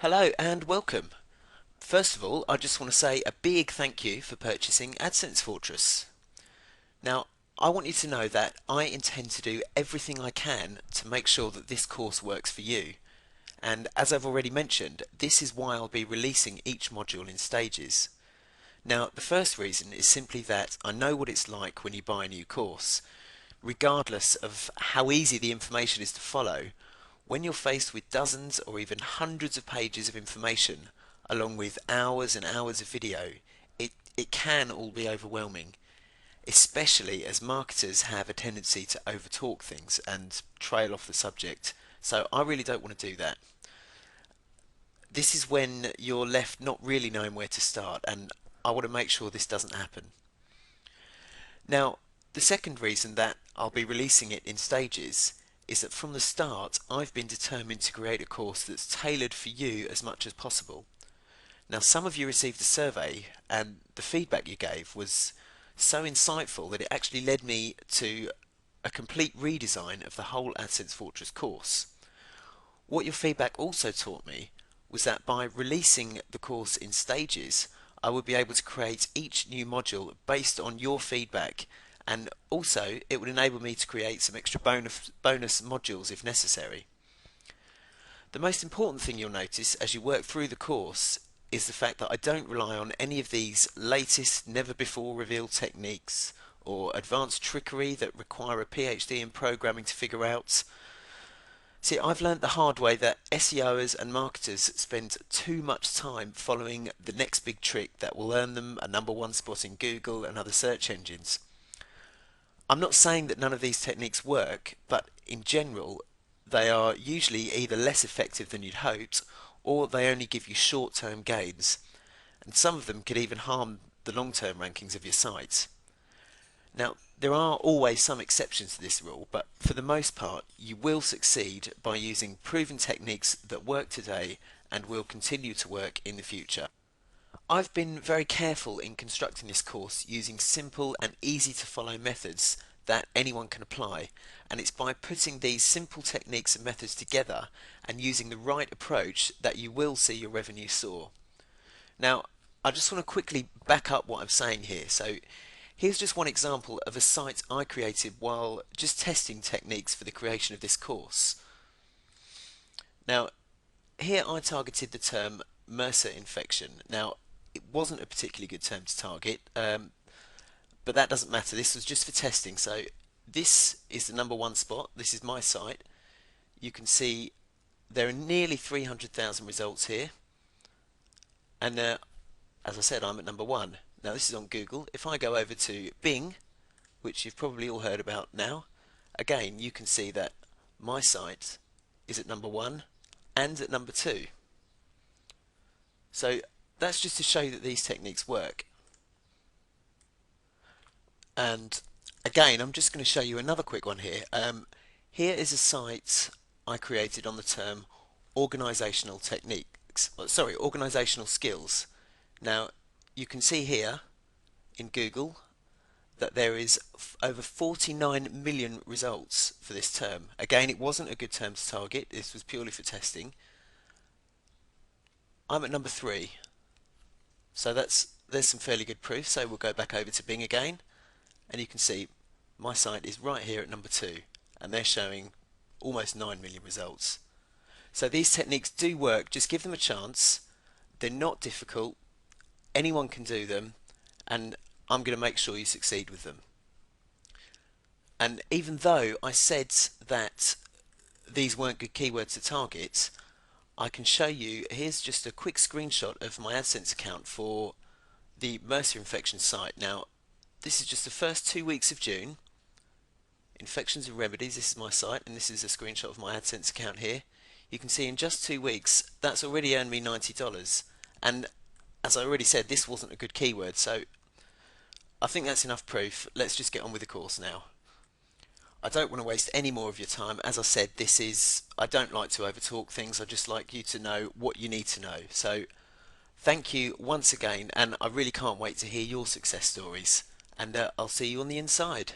Hello and welcome. First of all, I just want to say a big thank you for purchasing Adsense Fortress. Now, I want you to know that I intend to do everything I can to make sure that this course works for you. And as I've already mentioned, this is why I'll be releasing each module in stages. Now, the first reason is simply that I know what it's like when you buy a new course. Regardless of how easy the information is to follow, when you're faced with dozens or even hundreds of pages of information, along with hours and hours of video, it can all be overwhelming, especially as marketers have a tendency to overtalk things and trail off the subject. So I really don't want to do that. This is when you're left not really knowing where to start, and I want to make sure this doesn't happen. Now, the second reason that I'll be releasing it in stages is that from the start I've been determined to create a course that's tailored for you as much as possible. Now, some of you received a survey and the feedback you gave was so insightful that it actually led me to a complete redesign of the whole Adsense Fortress course. What your feedback also taught me was that by releasing the course in stages, I would be able to create each new module based on your feedback, and also it would enable me to create some extra bonus modules if necessary. The most important thing you'll notice as you work through the course is the fact that I don't rely on any of these latest never before revealed techniques or advanced trickery that require a PhD in programming to figure out. See, I've learned the hard way that SEOers and marketers spend too much time following the next big trick that will earn them a #1 spot in Google and other search engines. I'm not saying that none of these techniques work, but in general, they are usually either less effective than you'd hoped, or they only give you short-term gains, and some of them could even harm the long-term rankings of your site. Now, there are always some exceptions to this rule, but for the most part, you will succeed by using proven techniques that work today and will continue to work in the future. I've been very careful in constructing this course using simple and easy to follow methods that anyone can apply, and it's by putting these simple techniques and methods together and using the right approach that you will see your revenue soar. Now, I just want to quickly back up what I'm saying here. So here's just one example of a site I created while just testing techniques for the creation of this course. Now, here I targeted the term MRSA infection. Now, it wasn't a particularly good term to target, but that doesn't matter. This was just for testing. So this is the #1 spot. This is my site. You can see there are nearly 300,000 results here, and as I said, I'm at #1. Now this is on Google. If I go over to Bing, which you've probably all heard about now, again you can see that my site is at #1 and at #2. So that's just to show you that these techniques work. And again, I'm just going to show you another quick one here. Here is a site I created on the term organizational techniques, sorry, organizational skills. Now you can see here in Google that there is over 49 million results for this term. Again, it wasn't a good term to target. This was purely for testing. I'm at #3, so there's some fairly good proof. So we'll go back over to Bing again, and you can see my site is right here at #2, and they're showing almost 9 million results. So these techniques do work. Just give them a chance. They're not difficult. Anyone can do them, and I'm going to make sure you succeed with them. And even though I said that these weren't good keywords to target, I can show you, here's just a quick screenshot of my AdSense account for the MRSA infection site. Now, this is just the first 2 weeks of June. Infections and remedies, this is my site, and this is a screenshot of my AdSense account here. You can see in just 2 weeks, that's already earned me $90. And as I already said, this wasn't a good keyword, so I think that's enough proof. Let's just get on with the course now. I don't want to waste any more of your time. As I said, I don't like to overtalk things. I just like you to know what you need to know. So thank you once again, and I really can't wait to hear your success stories. And I'll see you on the inside.